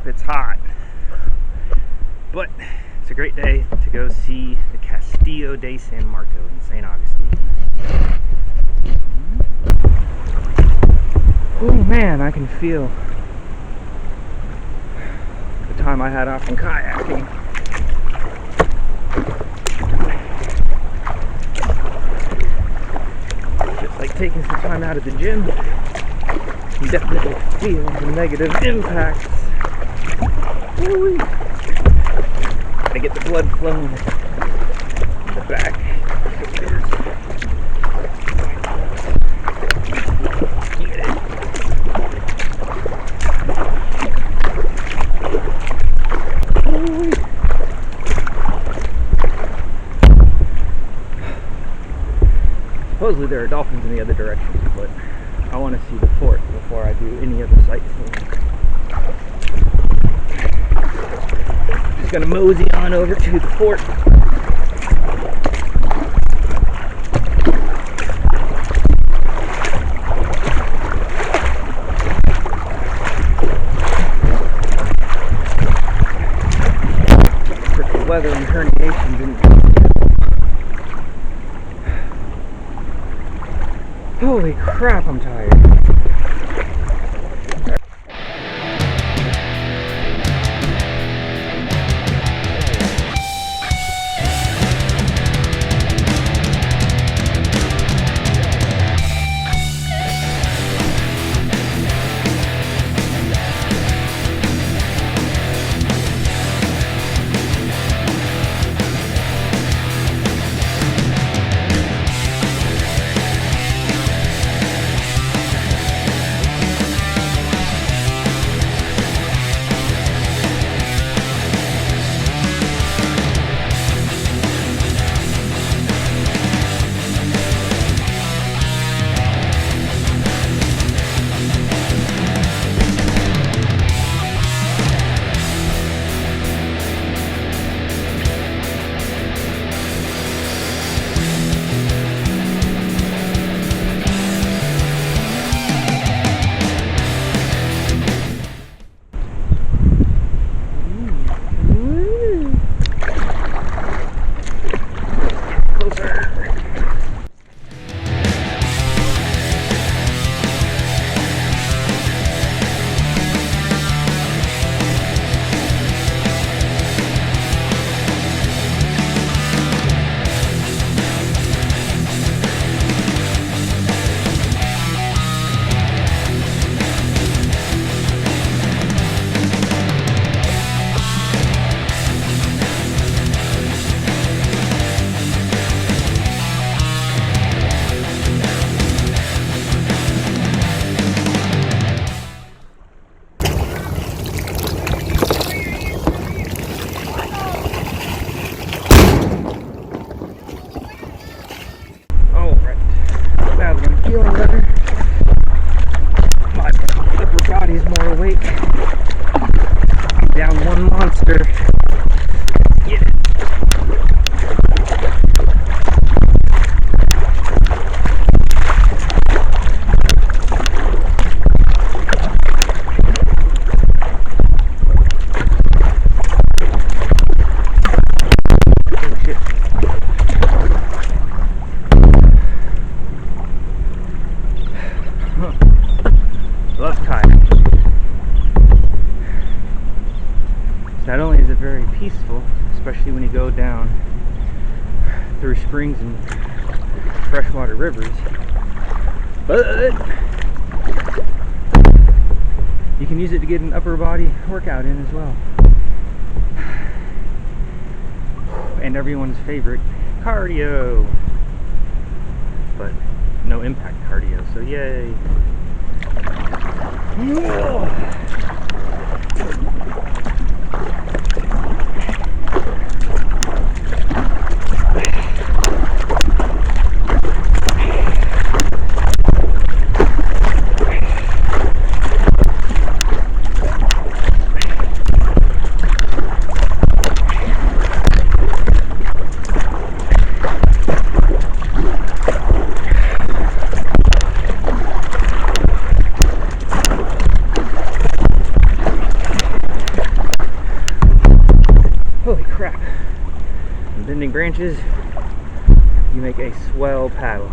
crap, it's hot. But it's a great day to go see the Castillo de San Marco in St. Augustine. Oh man, I can feel the time I had off from kayaking. Just like taking some time out of the gym, you definitely feel the negative impacts. Woo-wee. Gotta get the blood flowing in the back. Supposedly there are dolphins in the other direction, but I want to see the fort before I do any other sightseeing. Just gonna mosey on over to the fort. Frickin' weather and herniation didn't. Holy crap, I'm tired. Feeling better. My upper body's more awake. I'm down one monster. Get it. Love kayaking. Not only is it very peaceful, especially when you go down through springs and freshwater rivers, but you can use it to get an upper body workout in as well. And everyone's favorite, cardio. But no impact cardio, so yay. branches, you make a swell paddle.